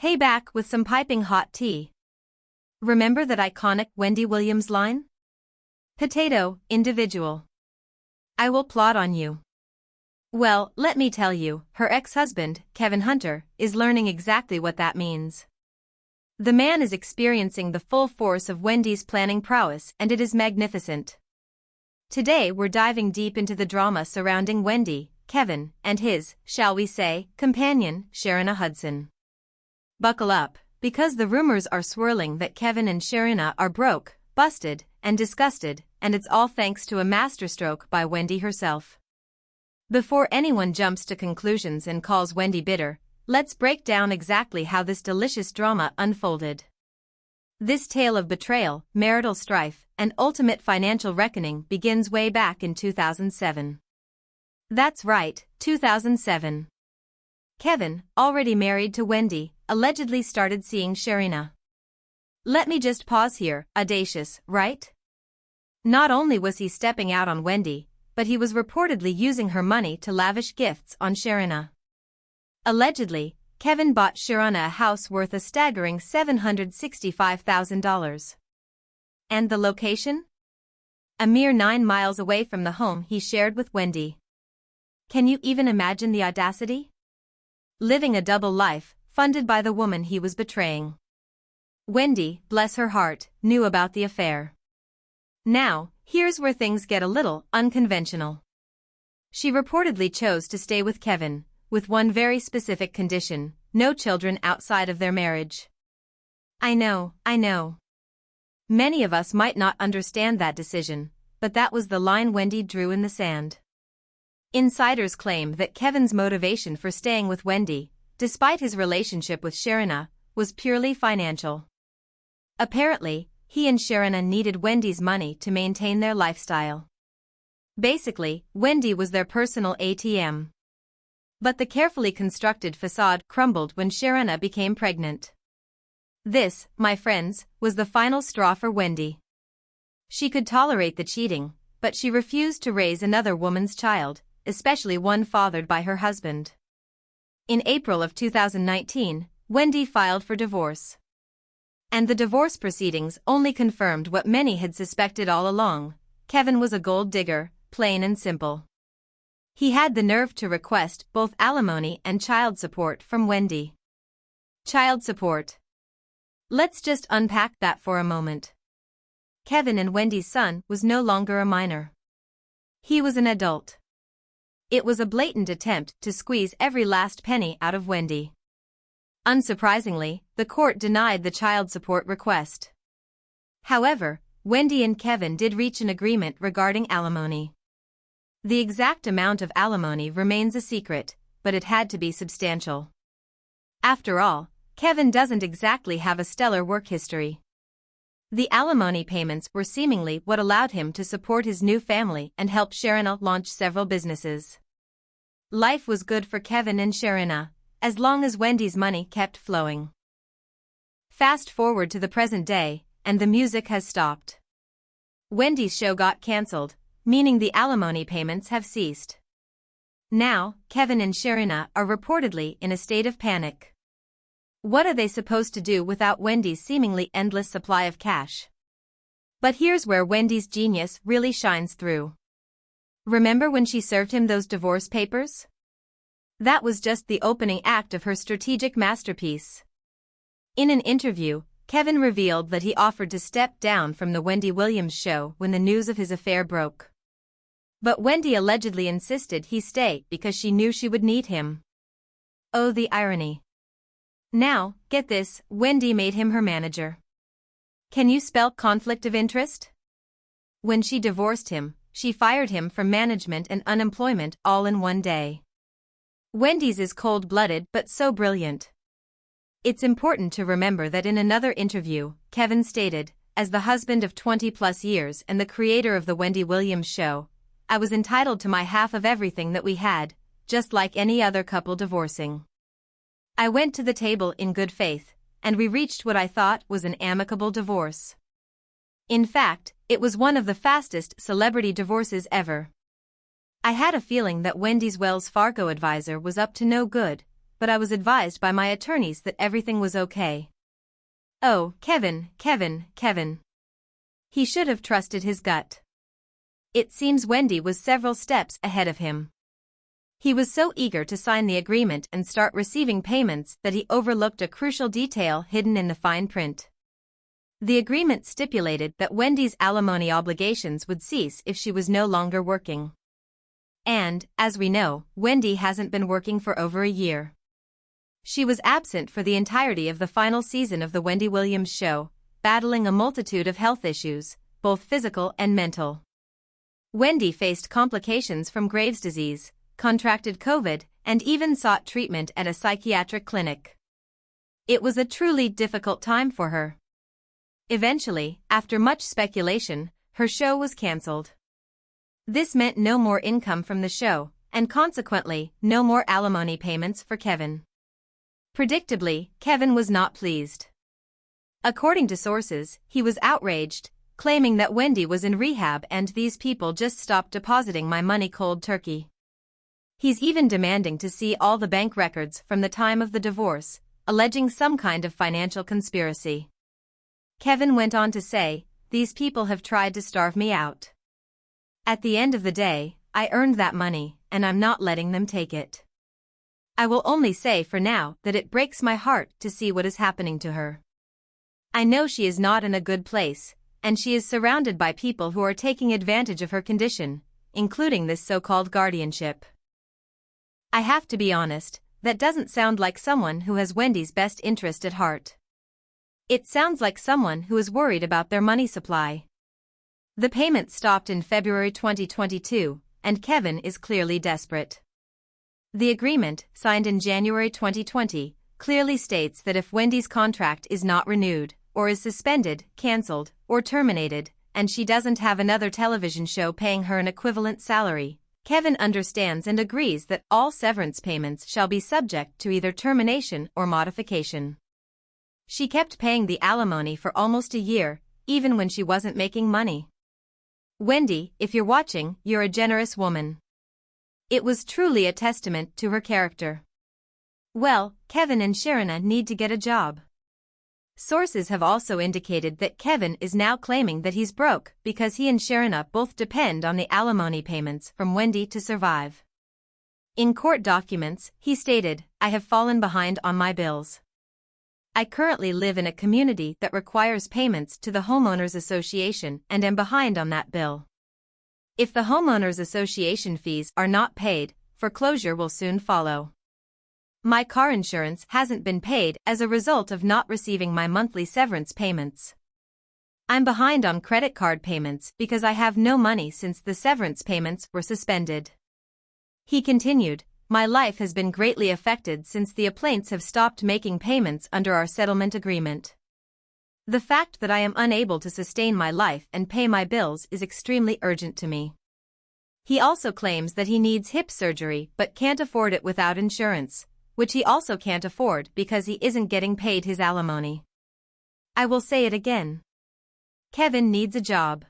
Hey, back with some piping hot tea. Remember that iconic Wendy Williams line? Potato, individual. I will plot on you. Well, let me tell you, her ex-husband, Kevin Hunter, is learning exactly what that means. The man is experiencing the full force of Wendy's planning prowess, and it is magnificent. Today we're diving deep into the drama surrounding Wendy, Kevin, and his, shall we say, companion, Sharina Hudson. Buckle up, because the rumors are swirling that Kevin and Sharina are broke, busted, and disgusted, and it's all thanks to a masterstroke by Wendy herself. Before anyone jumps to conclusions and calls Wendy bitter, let's break down exactly how this delicious drama unfolded. This tale of betrayal, marital strife, and ultimate financial reckoning begins way back in 2007. That's right, 2007. Kevin, already married to Wendy, allegedly started seeing Sharina. Let me just pause here, audacious, right? Not only was he stepping out on Wendy, but he was reportedly using her money to lavish gifts on Sharina. Allegedly, Kevin bought Sharina a house worth a staggering $765,000. And the location? A mere 9 miles away from the home he shared with Wendy. Can you even imagine the audacity? Living a double life, funded by the woman he was betraying. Wendy, bless her heart, knew about the affair. Now, here's where things get a little unconventional. She reportedly chose to stay with Kevin, with one very specific condition: no children outside of their marriage. I know. Many of us might not understand that decision, but that was the line Wendy drew in the sand. Insiders claim that Kevin's motivation for staying with Wendy, despite his relationship with Sharina, was purely financial. Apparently, he and Sharina needed Wendy's money to maintain their lifestyle. Basically, Wendy was their personal ATM. But the carefully constructed facade crumbled when Sharina became pregnant. This, my friends, was the final straw for Wendy. She could tolerate the cheating, but she refused to raise another woman's child, especially one fathered by her husband. In April of 2019, Wendy filed for divorce. And the divorce proceedings only confirmed what many had suspected all along: Kevin was a gold digger, plain and simple. He had the nerve to request both alimony and child support from Wendy. Child support. Let's just unpack that for a moment. Kevin and Wendy's son was no longer a minor. He was an adult. It was a blatant attempt to squeeze every last penny out of Wendy. Unsurprisingly, the court denied the child support request. However, Wendy and Kevin did reach an agreement regarding alimony. The exact amount of alimony remains a secret, but it had to be substantial. After all, Kevin doesn't exactly have a stellar work history. The alimony payments were seemingly what allowed him to support his new family and help Sharina launch several businesses. Life was good for Kevin and Sharina, as long as Wendy's money kept flowing. Fast forward to the present day, and the music has stopped. Wendy's show got cancelled, meaning the alimony payments have ceased. Now, Kevin and Sharina are reportedly in a state of panic. What are they supposed to do without Wendy's seemingly endless supply of cash? But here's where Wendy's genius really shines through. Remember when she served him those divorce papers? That was just the opening act of her strategic masterpiece. In an interview, Kevin revealed that he offered to step down from the Wendy Williams show when the news of his affair broke. But Wendy allegedly insisted he stay because she knew she would need him. Oh, the irony. Now, get this, Wendy made him her manager. Can you spell conflict of interest? When she divorced him, she fired him from management and unemployment all in one day. Wendy's is cold-blooded but so brilliant. It's important to remember that in another interview, Kevin stated, as the husband of 20-plus years and the creator of the Wendy Williams show, I was entitled to my half of everything that we had, just like any other couple divorcing. I went to the table in good faith, and we reached what I thought was an amicable divorce. In fact, it was one of the fastest celebrity divorces ever. I had a feeling that Wendy's Wells Fargo advisor was up to no good, but I was advised by my attorneys that everything was okay. Oh, Kevin. He should have trusted his gut. It seems Wendy was several steps ahead of him. He was so eager to sign the agreement and start receiving payments that he overlooked a crucial detail hidden in the fine print. The agreement stipulated that Wendy's alimony obligations would cease if she was no longer working. And, as we know, Wendy hasn't been working for over a year. She was absent for the entirety of the final season of the Wendy Williams show, battling a multitude of health issues, both physical and mental. Wendy faced complications from Graves' disease, contracted COVID, and even sought treatment at a psychiatric clinic. It was a truly difficult time for her. Eventually, after much speculation, her show was cancelled. This meant no more income from the show, and consequently, no more alimony payments for Kevin. Predictably, Kevin was not pleased. According to sources, he was outraged, claiming that Wendy was in rehab and these people just stopped depositing my money cold turkey. He's even demanding to see all the bank records from the time of the divorce, alleging some kind of financial conspiracy. Kevin went on to say, "These people have tried to starve me out. At the end of the day, I earned that money, and I'm not letting them take it. I will only say for now that it breaks my heart to see what is happening to her. I know she is not in a good place, and she is surrounded by people who are taking advantage of her condition, including this so-called guardianship. I have to be honest, that doesn't sound like someone who has Wendy's best interest at heart. It sounds like someone who is worried about their money supply." The payment stopped in February 2022, and Kevin is clearly desperate. The agreement, signed in January 2020, clearly states that if Wendy's contract is not renewed, or is suspended, cancelled, or terminated, and she doesn't have another television show paying her an equivalent salary, Kevin understands and agrees that all severance payments shall be subject to either termination or modification. She kept paying the alimony for almost a year, even when she wasn't making money. Wendy, if you're watching, you're a generous woman. It was truly a testament to her character. Well, Kevin and Sharina need to get a job. Sources have also indicated that Kevin is now claiming that he's broke because he and Sharina both depend on the alimony payments from Wendy to survive. In court documents, he stated, "I have fallen behind on my bills. I currently live in a community that requires payments to the Homeowners Association and am behind on that bill. If the Homeowners Association fees are not paid, foreclosure will soon follow. My car insurance hasn't been paid as a result of not receiving my monthly severance payments. I'm behind on credit card payments because I have no money since the severance payments were suspended." He continued, "My life has been greatly affected since the applaints have stopped making payments under our settlement agreement. The fact that I am unable to sustain my life and pay my bills is extremely urgent to me." He also claims that he needs hip surgery but can't afford it without insurance, which he also can't afford because he isn't getting paid his alimony. I will say it again. Kevin needs a job.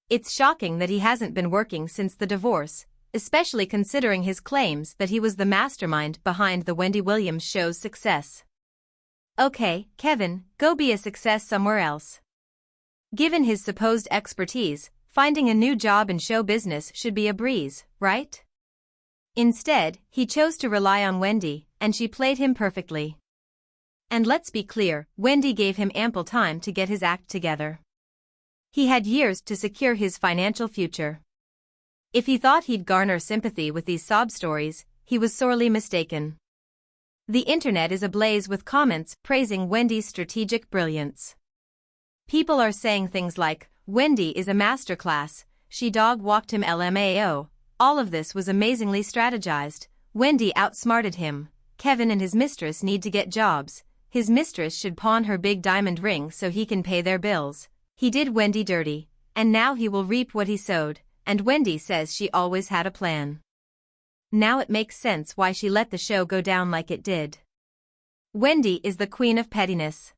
It's shocking that he hasn't been working since the divorce, especially considering his claims that he was the mastermind behind the Wendy Williams show's success. Okay, Kevin, go be a success somewhere else. Given his supposed expertise, finding a new job in show business should be a breeze, right? Instead, he chose to rely on Wendy, and she played him perfectly. And let's be clear, Wendy gave him ample time to get his act together. He had years to secure his financial future. If he thought he'd garner sympathy with these sob stories, he was sorely mistaken. The internet is ablaze with comments praising Wendy's strategic brilliance. People are saying things like, "Wendy is a masterclass, she dog-walked him LMAO, all of this was amazingly strategized, Wendy outsmarted him, Kevin and his mistress need to get jobs, his mistress should pawn her big diamond ring so he can pay their bills, he did Wendy dirty, and now he will reap what he sowed, and Wendy says she always had a plan. Now it makes sense why she let the show go down like it did. Wendy is the queen of pettiness.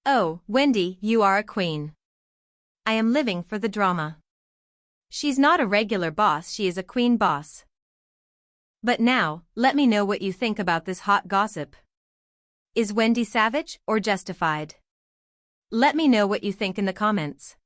Oh, Wendy, you are a queen. I am living for the drama. She's not a regular boss, she is a queen boss." But now, let me know what you think about this hot gossip. Is Wendy savage or justified? Let me know what you think in the comments.